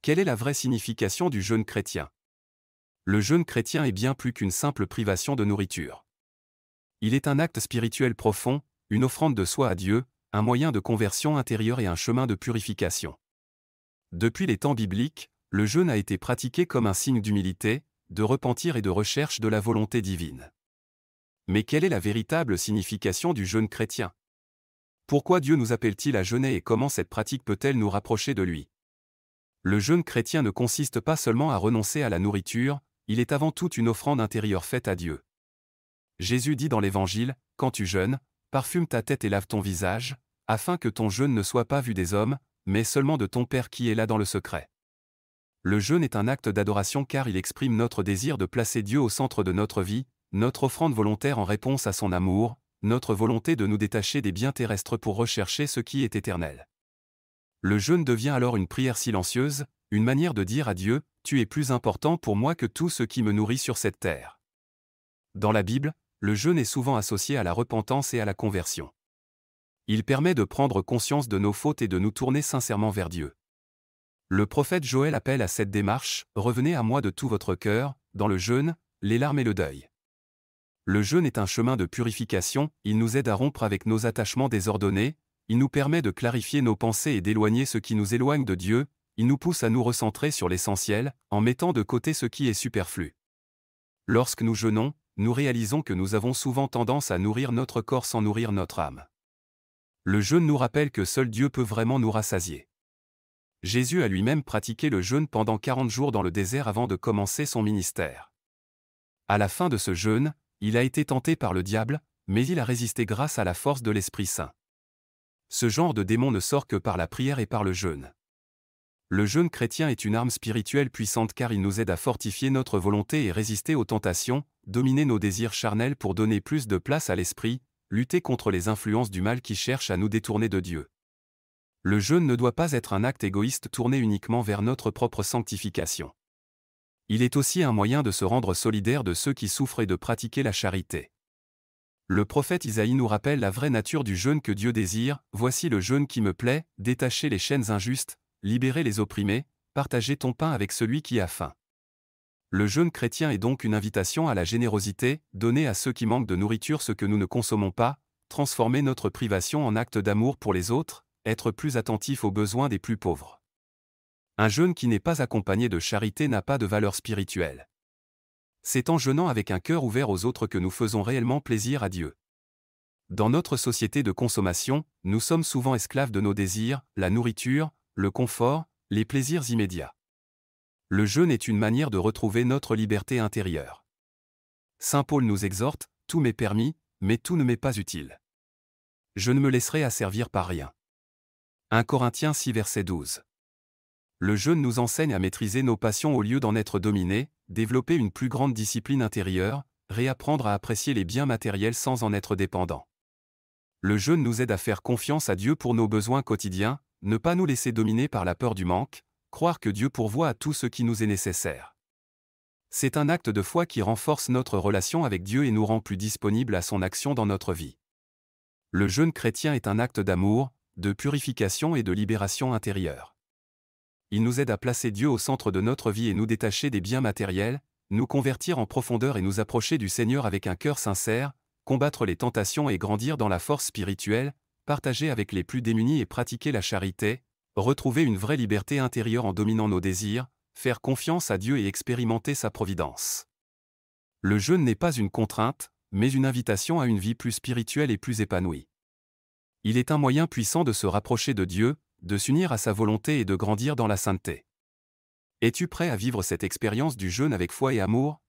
quelle est la vraie signification du jeûne chrétien? Le jeûne chrétien est bien plus qu'une simple privation de nourriture. Il est un acte spirituel profond, une offrande de soi à Dieu, un moyen de conversion intérieure et un chemin de purification. Depuis les temps bibliques, le jeûne a été pratiqué comme un signe d'humilité, de repentir et de recherche de la volonté divine. Mais quelle est la véritable signification du jeûne chrétien? Pourquoi Dieu nous appelle-t-il à jeûner et comment cette pratique peut-elle nous rapprocher de lui? Le jeûne chrétien ne consiste pas seulement à renoncer à la nourriture, il est avant tout une offrande intérieure faite à Dieu. Jésus dit dans l'Évangile, « Quand tu jeûnes, parfume ta tête et lave ton visage, afin que ton jeûne ne soit pas vu des hommes, mais seulement de ton Père qui est là dans le secret. » Le jeûne est un acte d'adoration car il exprime notre désir de placer Dieu au centre de notre vie, notre offrande volontaire en réponse à son amour, notre volonté de nous détacher des biens terrestres pour rechercher ce qui est éternel. Le jeûne devient alors une prière silencieuse, une manière de dire à Dieu, « Tu es plus important pour moi que tout ce qui me nourrit sur cette terre. » Dans la Bible, le jeûne est souvent associé à la repentance et à la conversion. Il permet de prendre conscience de nos fautes et de nous tourner sincèrement vers Dieu. Le prophète Joël appelle à cette démarche, « Revenez à moi de tout votre cœur, dans le jeûne, les larmes et le deuil. » Le jeûne est un chemin de purification, il nous aide à rompre avec nos attachements désordonnés, il nous permet de clarifier nos pensées et d'éloigner ce qui nous éloigne de Dieu, il nous pousse à nous recentrer sur l'essentiel, en mettant de côté ce qui est superflu. Lorsque nous jeûnons, nous réalisons que nous avons souvent tendance à nourrir notre corps sans nourrir notre âme. Le jeûne nous rappelle que seul Dieu peut vraiment nous rassasier. Jésus a lui-même pratiqué le jeûne pendant 40 jours dans le désert avant de commencer son ministère. À la fin de ce jeûne, il a été tenté par le diable, mais il a résisté grâce à la force de l'Esprit Saint. Ce genre de démon ne sort que par la prière et par le jeûne. Le jeûne chrétien est une arme spirituelle puissante car il nous aide à fortifier notre volonté et résister aux tentations, dominer nos désirs charnels pour donner plus de place à l'esprit, lutter contre les influences du mal qui cherchent à nous détourner de Dieu. Le jeûne ne doit pas être un acte égoïste tourné uniquement vers notre propre sanctification. Il est aussi un moyen de se rendre solidaire de ceux qui souffrent et de pratiquer la charité. Le prophète Isaïe nous rappelle la vraie nature du jeûne que Dieu désire, « Voici le jeûne qui me plaît, détacher les chaînes injustes, libérer les opprimés, partager ton pain avec celui qui a faim. » Le jeûne chrétien est donc une invitation à la générosité, donner à ceux qui manquent de nourriture ce que nous ne consommons pas, transformer notre privation en acte d'amour pour les autres, être plus attentif aux besoins des plus pauvres. Un jeûne qui n'est pas accompagné de charité n'a pas de valeur spirituelle. C'est en jeûnant avec un cœur ouvert aux autres que nous faisons réellement plaisir à Dieu. Dans notre société de consommation, nous sommes souvent esclaves de nos désirs, la nourriture, le confort, les plaisirs immédiats. Le jeûne est une manière de retrouver notre liberté intérieure. Saint Paul nous exhorte, « Tout m'est permis, mais tout ne m'est pas utile. Je ne me laisserai asservir par rien. » 1 Corinthiens 6 verset 12. Le jeûne nous enseigne à maîtriser nos passions au lieu d'en être dominés, développer une plus grande discipline intérieure, réapprendre à apprécier les biens matériels sans en être dépendant. Le jeûne nous aide à faire confiance à Dieu pour nos besoins quotidiens, ne pas nous laisser dominer par la peur du manque, croire que Dieu pourvoit à tout ce qui nous est nécessaire. C'est un acte de foi qui renforce notre relation avec Dieu et nous rend plus disponibles à son action dans notre vie. Le jeûne chrétien est un acte d'amour, de purification et de libération intérieure. Il nous aide à placer Dieu au centre de notre vie et nous détacher des biens matériels, nous convertir en profondeur et nous approcher du Seigneur avec un cœur sincère, combattre les tentations et grandir dans la force spirituelle, partager avec les plus démunis et pratiquer la charité, retrouver une vraie liberté intérieure en dominant nos désirs, faire confiance à Dieu et expérimenter sa providence. Le jeûne n'est pas une contrainte, mais une invitation à une vie plus spirituelle et plus épanouie. Il est un moyen puissant de se rapprocher de Dieu, de s'unir à sa volonté et de grandir dans la sainteté. Es-tu prêt à vivre cette expérience du jeûne avec foi et amour?